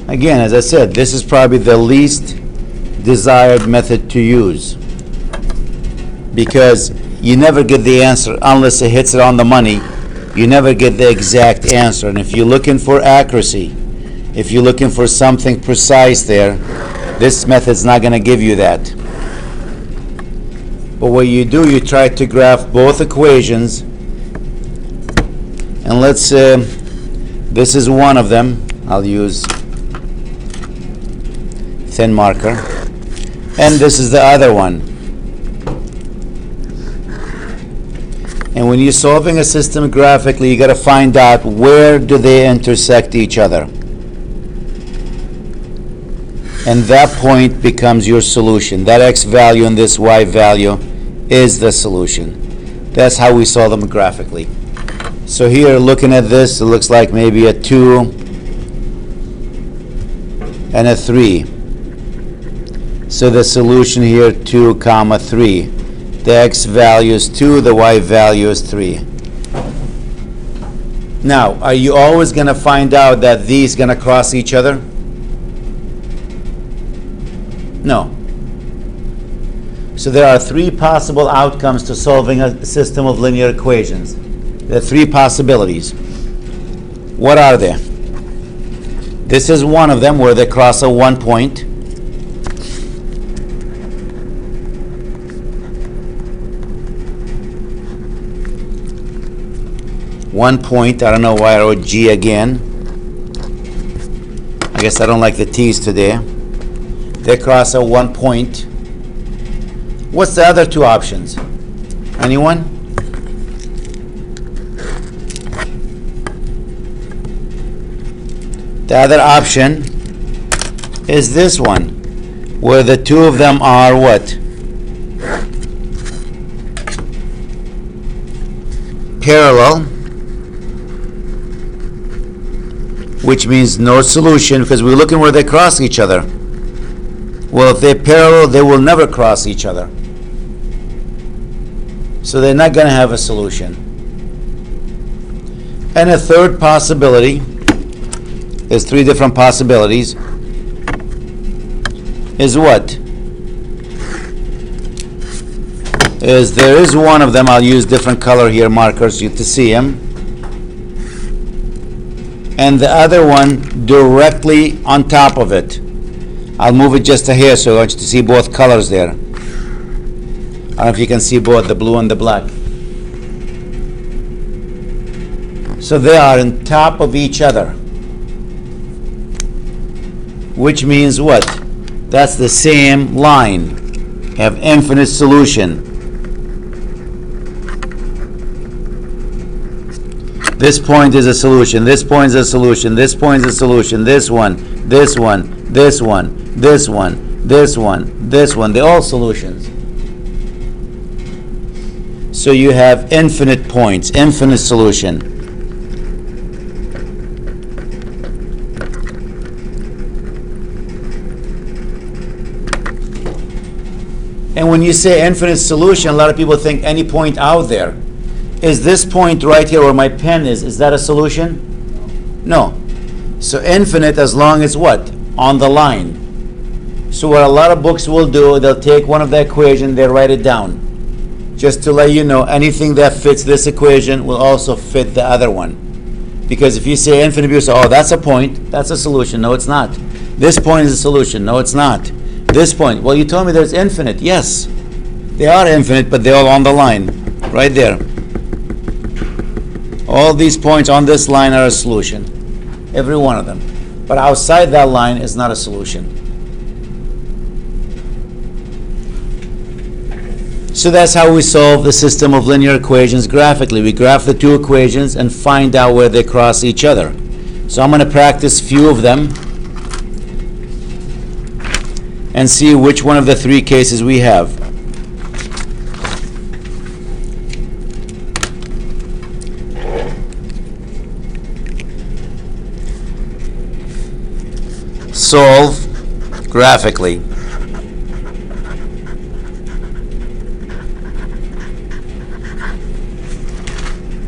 Again, as I said, this is probably the least desired method to use, because you never get the answer unless it hits it on the money. You never get the exact answer. And if you're looking for accuracy, if you're looking for something precise there, this method's not going to give you that. But what you do, you try to graph both equations, and let's say this is one of them. I'll use thin marker, and this is the other one. And when you're solving a system graphically, you got to find out where do they intersect each other. And that point becomes your solution. That x value and this y value is the solution. That's how we solve them graphically. So here, looking at this, it looks like maybe a 2 and a 3. So the solution here, 2 comma 3. The x value is 2, the y value is 3. Now, are you always going to find out that these going to cross each other? No. So there are 3 possible outcomes to solving a system of linear equations. There are 3 possibilities. What are they? This is one of them, where they cross at one point. One point, I don't know why I wrote G again. I guess I don't like the T's today. They cross at one point. What's the other 2 options? Anyone? The other option is this one, where the 2 of them are what? Parallel. Which means no solution, because we're looking where they cross each other. Well, if they're parallel, they will never cross each other. So they're not going to have a solution. And a third possibility, there's 3 different possibilities, is what? There is one of them, I'll use different color here, markers, you to see them. And the other one directly on top of it. I'll move it just a hair so I want you to see both colors there. I don't know if you can see both, the blue and the black. So they are on top of each other. Which means what? That's the same line. You have infinite solution. This point is a solution, this point is a solution, this point is a solution, this one, this one, this one, this one, this one, this one, they're all solutions. So you have infinite points, infinite solution. And when you say infinite solution, a lot of people think any point out there. Is this point right here where my pen is that a solution? No. So infinite as long as what? On the line. So what a lot of books will do, they'll take one of the equation, they write it down. Just to let you know, anything that fits this equation will also fit the other one. Because if you say infinite, you say, oh, that's a point, that's a solution. No, it's not. This point is a solution. No, it's not. This point, well, you told me there's infinite. Yes, they are infinite, but they're all on the line, right there. All these points on this line are a solution, every one of them. But outside that line is not a solution. So that's how we solve the system of linear equations graphically. We graph the 2 equations and find out where they cross each other. So I'm going to practice few of them and see which one of the 3 cases we have. Solve graphically.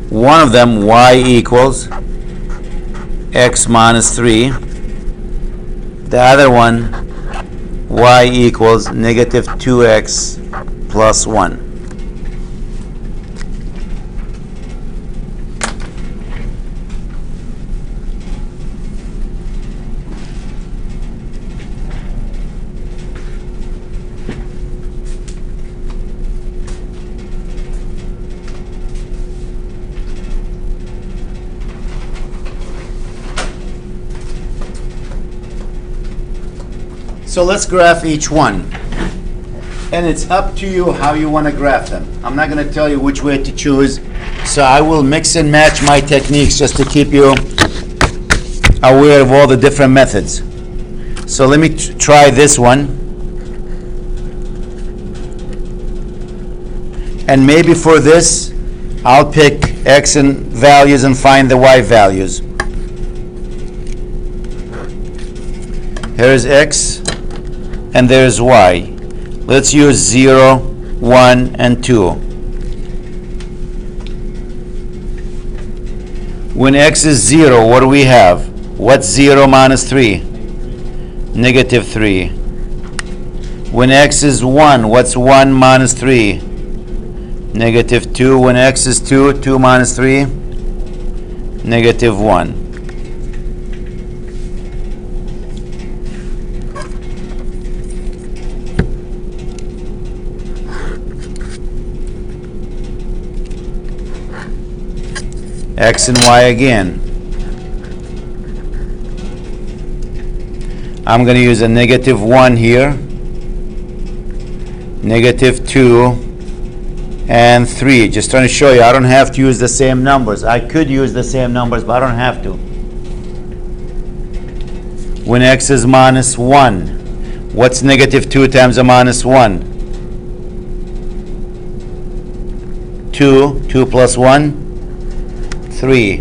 One of them, y equals x minus 3. The other one, y equals negative 2x plus 1. So let's graph each one. And it's up to you how you want to graph them. I'm not going to tell you which way to choose. So I will mix and match my techniques just to keep you aware of all the different methods. So let me try this one. And maybe for this, I'll pick x and values and find the y values. Here's x. And there's y. Let's use 0, 1, and 2. When x is 0, what do we have? What's 0 minus 3? Negative 3. When x is 1, what's 1 minus 3? Negative 2. When x is 2, 2 minus 3? Negative 1. X and y again. I'm going to use a negative 1 here, negative 2, and 3. Just trying to show you, I don't have to use the same numbers. I could use the same numbers, but I don't have to. When x is minus 1, what's negative 2 times a minus 1? 2. 2 plus 1? 3.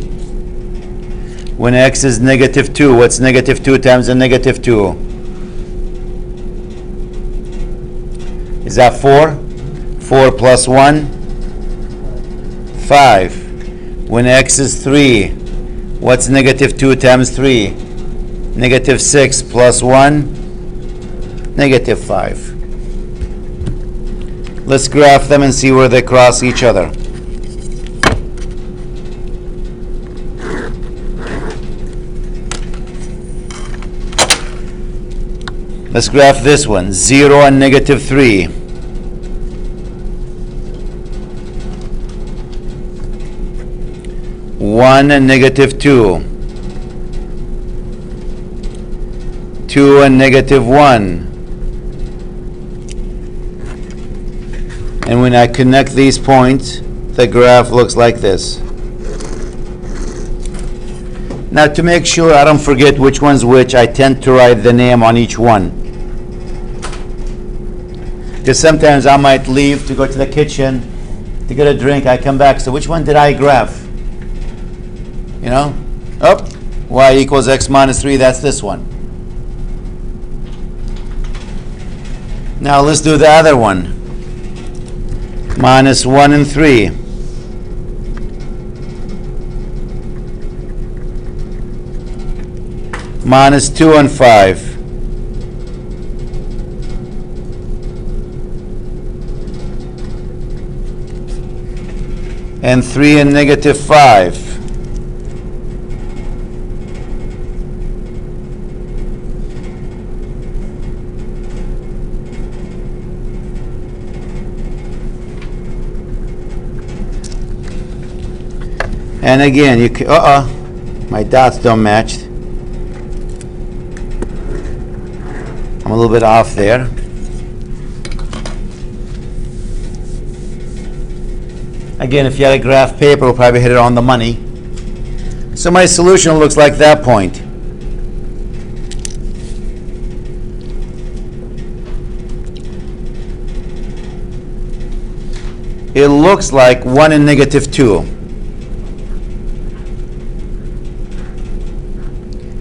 When x is negative 2, what's negative 2 times a negative 2? Is that 4? 4 plus 1? 5. When x is 3, what's negative 2 times 3? Negative 6 plus 1? Negative 5. Let's graph them and see where they cross each other. Let's graph this one, 0 and negative 3. 1 and negative 2. 2 and negative 1. And when I connect these points, the graph looks like this. Now, to make sure I don't forget which one's which, I tend to write the name on each one. Because sometimes I might leave to go to the kitchen to get a drink. I come back, so which one did I graph? You know? Oh, y equals x minus 3, that's this one. Now let's do the other one. Minus 1 and 3. Minus 2 and 5. And 3 and negative 5. And again, you can, my dots don't match. I'm a little bit off there. Again, if you had a graph paper, we'll probably hit it on the money. So my solution looks like that point. It looks like 1 and negative 2.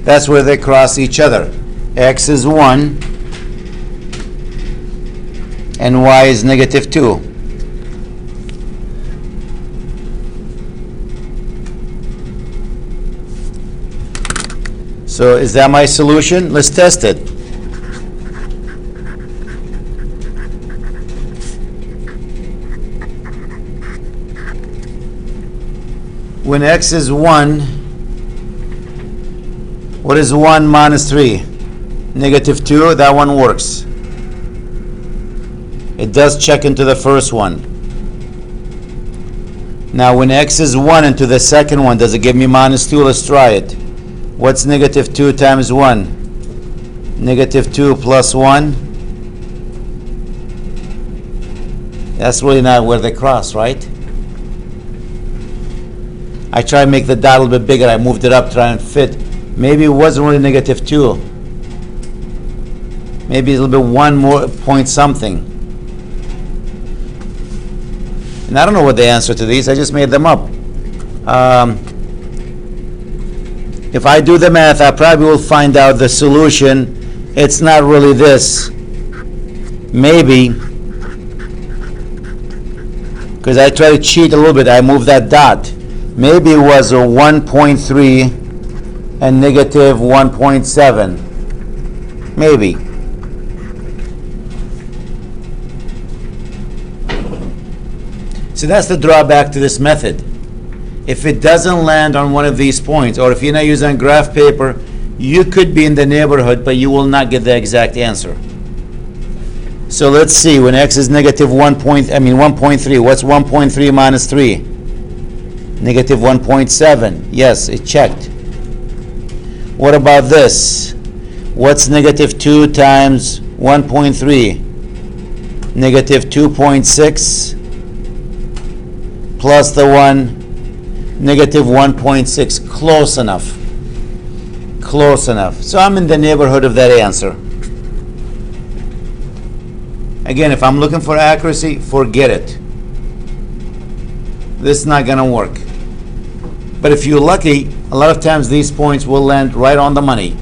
That's where they cross each other. X is 1 and y is negative 2. So is that my solution? Let's test it. When x is 1, what is 1 minus 3? Negative 2. That one works. It does check into the first one. Now when x is 1 into the second one, does it give me minus 2? Let's try it. What's negative 2 times 1? Negative 2 plus 1. That's really not where they cross, right? I tried to make the dot a little bit bigger. I moved it up, trying to fit. Maybe it wasn't really negative 2. Maybe it's a little bit 1 more point something. And I don't know what the answer to these. I just made them up. If I do the math, I probably will find out the solution. It's not really this. Maybe, because I try to cheat a little bit, I moved that dot. Maybe it was a 1.3 and negative 1.7. Maybe. So that's the drawback to this method. If it doesn't land on one of these points, or if you're not using graph paper, you could be in the neighborhood, but you will not get the exact answer. So let's see, when x is negative 1.3, what's 1.3 minus 3? Negative 1.7. Yes, it checked. What about this? What's negative 2 times 1.3? Negative 2.6 plus the 1, negative 1.6. Close enough. Close enough. So I'm in the neighborhood of that answer. Again, if I'm looking for accuracy, forget it. This is not going to work. But if you're lucky, a lot of times these points will land right on the money,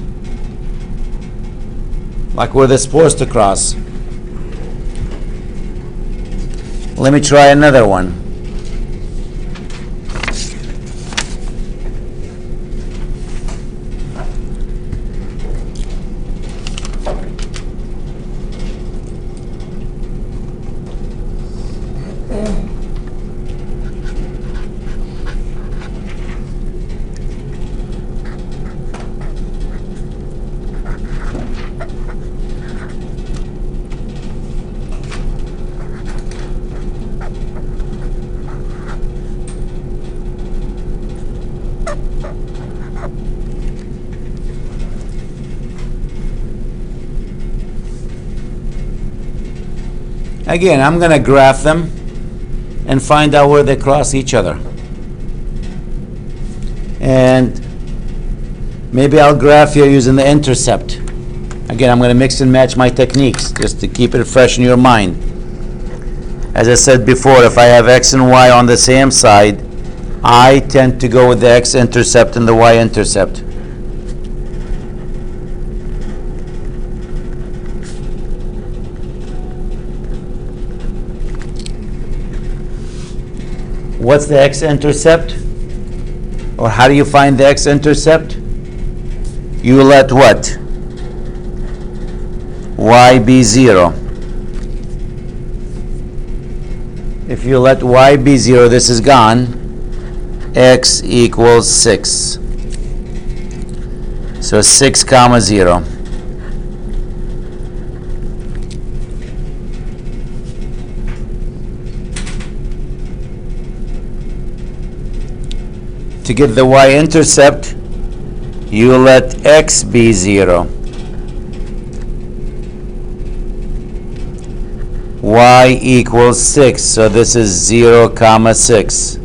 like where they're supposed to cross. Let me try another one. Again, I'm going to graph them and find out where they cross each other. And maybe I'll graph here using the intercept. Again, I'm going to mix and match my techniques just to keep it fresh in your mind. As I said before, if I have x and y on the same side, I tend to go with the x-intercept and the y-intercept. What's the x-intercept? Or how do you find the x-intercept? You let what? Y be 0. If you let y be 0, this is gone. X equals 6. So 6 comma 0. To get the y-intercept, you let x be 0. Y equals 6, so this is 0 comma 6.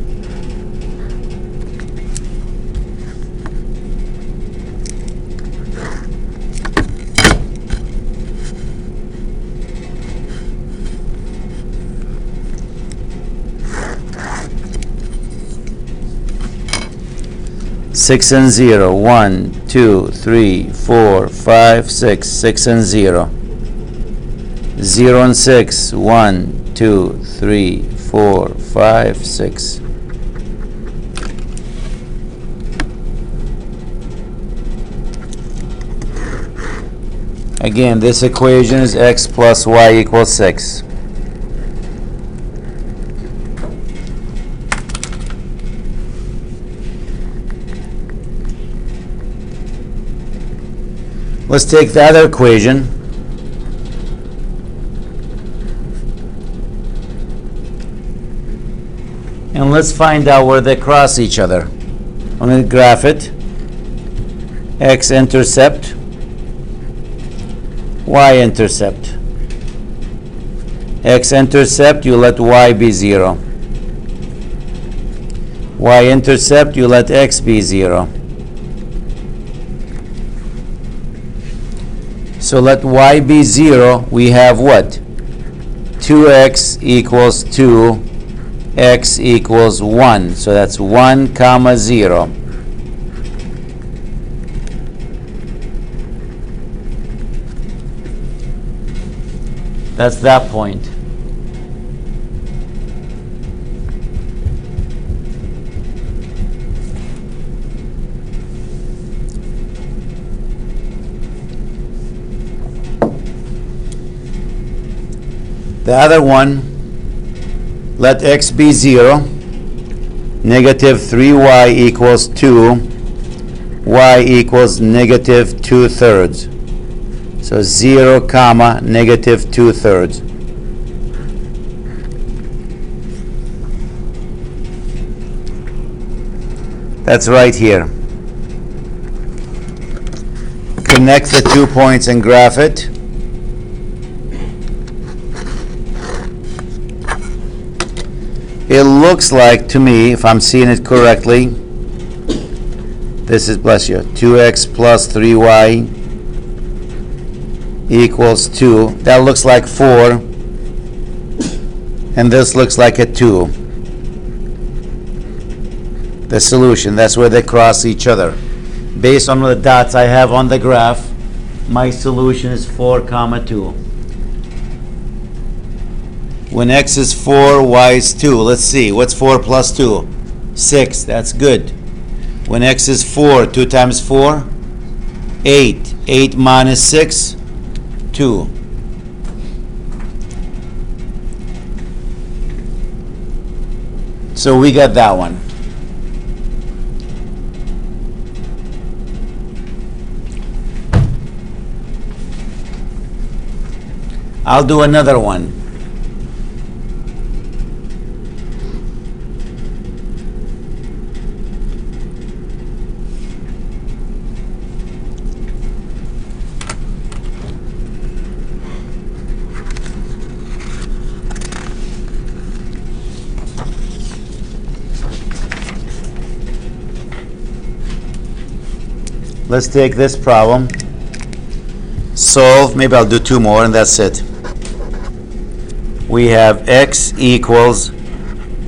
Six and 0. 1, 2, 3, 4, 5, 6. 6 and 0. 0 and 6. 1, 2, 3, 4, 5, 6. Again, this equation is x plus y equals 6. Let's take the other equation. And let's find out where they cross each other. I'm going to graph it. X-intercept, Y-intercept. X-intercept, you let Y be 0. Y-intercept, you let X be 0. So let Y be 0. We have what? 2x equals 2. X equals 1. So that's 1 comma 0. That's that point. The other one, let x be 0, negative 3y equals 2, y equals negative 2/3. So 0 comma negative 2/3. That's right here. Connect the 2 points and graph it. It looks like to me, if I'm seeing it correctly, this is, bless you, 2x plus 3y equals 2. That looks like 4. And this looks like a 2. The solution, that's where they cross each other. Based on the dots I have on the graph, my solution is 4 comma 2. When x is 4, y is 2. Let's see, what's 4 plus 2? 6, that's good. When x is 4, 2 times 4? 8. 8 minus 6? 2. So we got that one. I'll do another one. Let's take this problem. Solve, maybe I'll do 2 more and that's it. We have x equals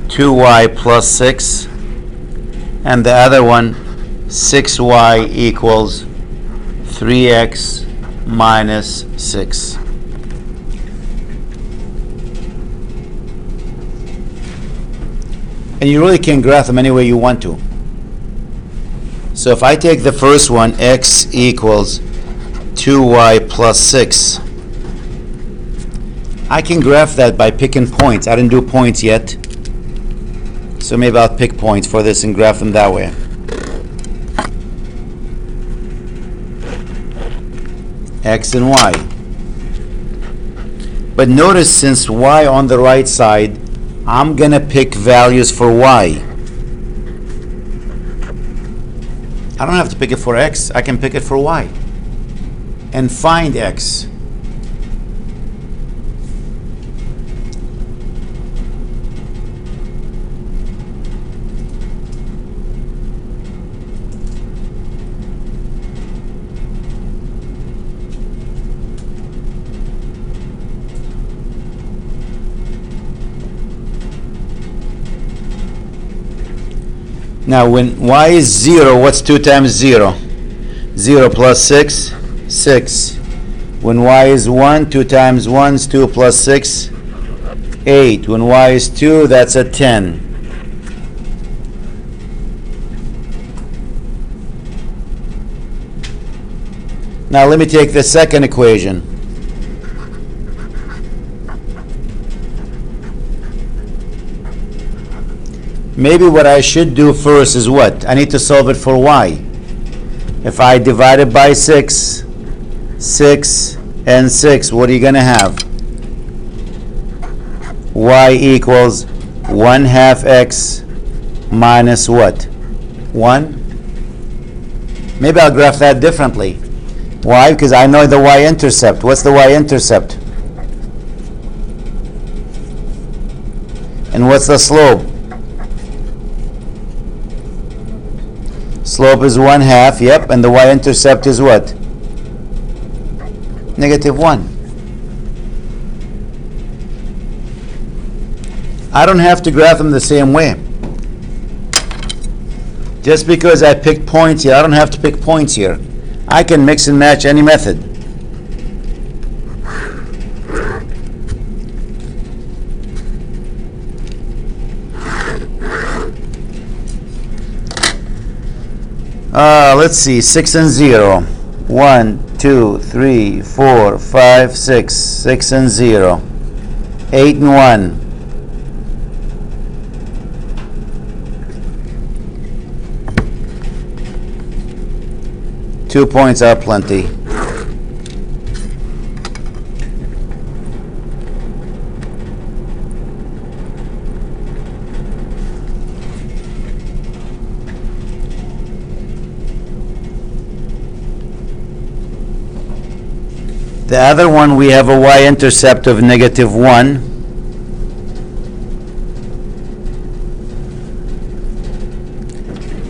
2y plus 6, and the other one 6y equals 3x minus 6. And you really can graph them any way you want to. So if I take the first one, x equals 2y plus 6, I can graph that by picking points. I didn't do points yet, so maybe I'll pick points for this and graph them that way. X and y. But notice, since y on the right side, I'm gonna pick values for y. I don't have to pick it for x, I can pick it for y. And find x. Now when y is 0, what's 2 times 0? 0 plus 6, 6. When y is 1, 2 times 1 is 2 plus 6, 8. When y is 2, that's a 10. Now let me take the second equation. Maybe what I should do first is what? I need to solve it for y. If I divide it by 6, 6, and 6, what are you going to have? Y equals 1/2 x minus what? 1? Maybe I'll graph that differently. Why? Because I know the y-intercept. What's the y-intercept? And what's the slope? Slope is 1/2, yep, and the y-intercept is what? -1. I don't have to graph them the same way. Just because I picked points here, I don't have to pick points here. I can mix and match any method. Let's see, 6 and 0. 1, 2, 3, 4, 5, 6. 6 and 0. 8 and 1. 2 points are plenty. The other one, we have a y-intercept of -1.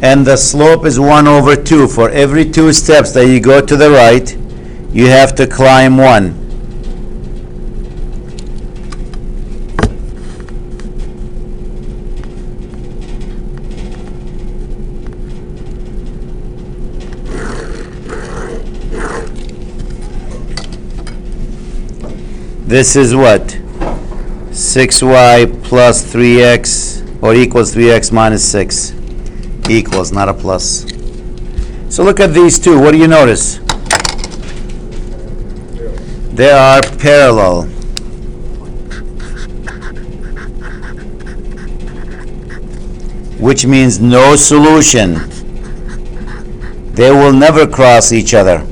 And the slope is 1/2. For every 2 steps that you go to the right, you have to climb 1. This is what? 6y plus 3x, or equals 3x minus 6. Equals, not a plus. So look at these two. What do you notice? They are parallel. Which means no solution. They will never cross each other.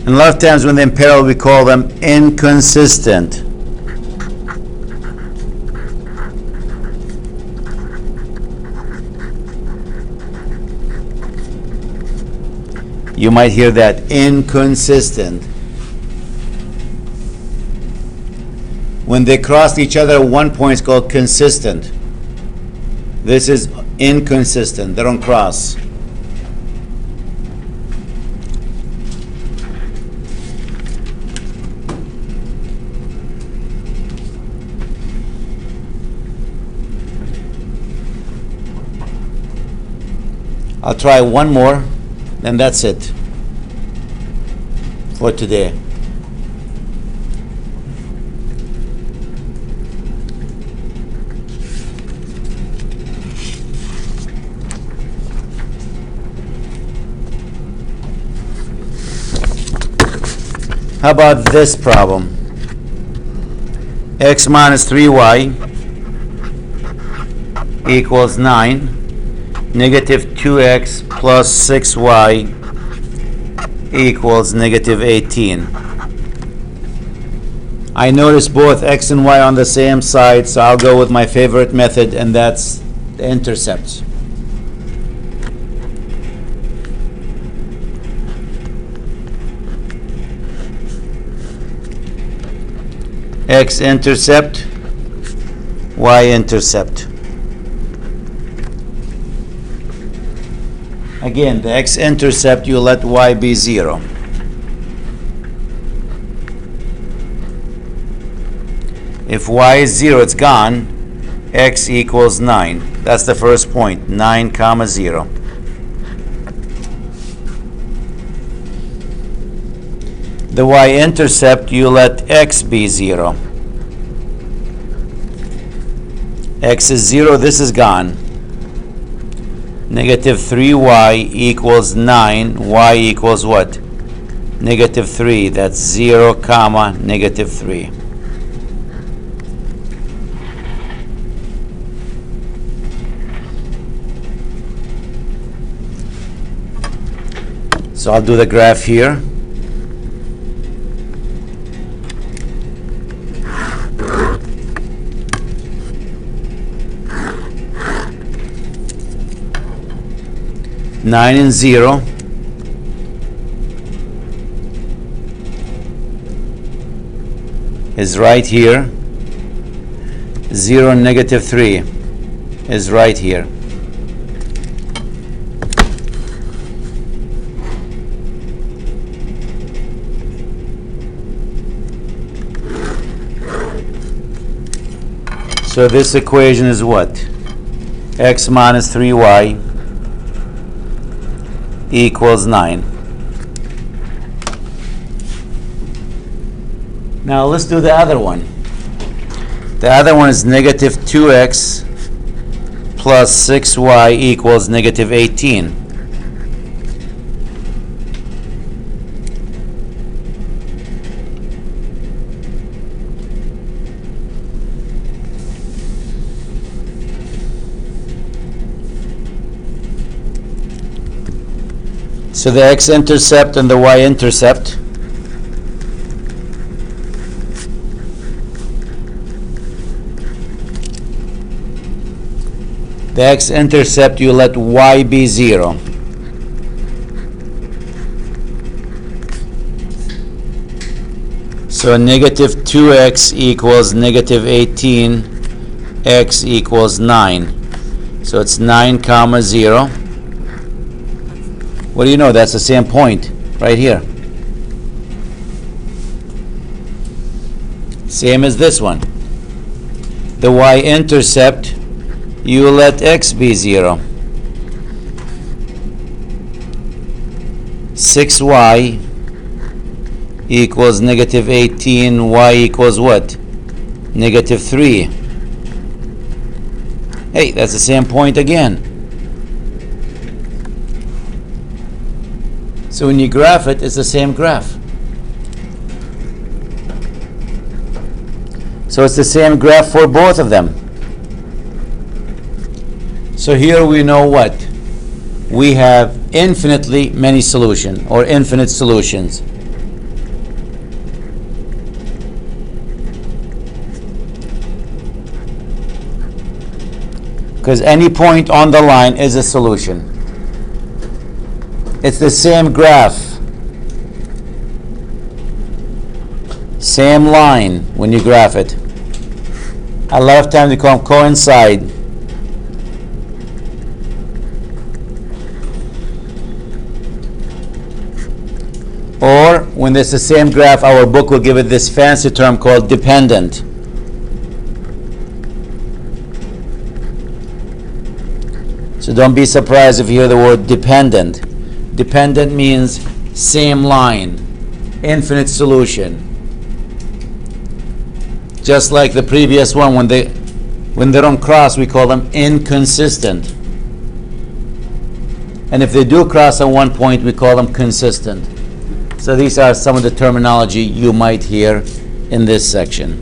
And a lot of times when they're in parallel, we call them inconsistent. You might hear that, inconsistent. When they cross each other at one point, it's called consistent. This is inconsistent. They don't cross. I'll try one more, and that's it for today. How about this problem? X minus 3y equals 9. Negative 2x plus 6y equals negative 18. I notice both x and y on the same side, so I'll go with my favorite method, and that's the intercepts. X-intercept, y-intercept. Again, the x-intercept, you let y be 0. If y is 0, it's gone. X equals 9. That's the first point, 9 comma 0. The y-intercept, you let x be 0. X is 0, this is gone. Negative 3y equals 9. Y equals what? Negative 3. That's 0, comma, negative 3. So I'll do the graph here. Nine and 0. Is right here. 0 and negative 3 is right here. So this equation is what? X minus 3y equals 9. Now let's do the other one. The other one is negative 2x plus 6y equals negative 18. So the x-intercept and the y-intercept. The x-intercept, you let y be 0. So negative 2x equals negative 18, x equals 9. So it's 9 comma 0. What do you know? That's the same point right here. Same as this one. The y-intercept, you let x be 0. 6y equals negative 18, y equals what? Negative 3. Hey, that's the same point again. So when you graph it, it's the same graph. So it's the same graph for both of them. So here we know what? We have infinitely many solutions, or infinite solutions. Because any point on the line is a solution. It's the same graph, same line when you graph it. A lot of times they call them coincide. Or when it's the same graph, our book will give it this fancy term called dependent. So don't be surprised if you hear the word dependent. Dependent means same line, infinite solution. Just like the previous one, when they don't cross, we call them inconsistent. And if they do cross at one point, we call them consistent. So these are some of the terminology you might hear in this section.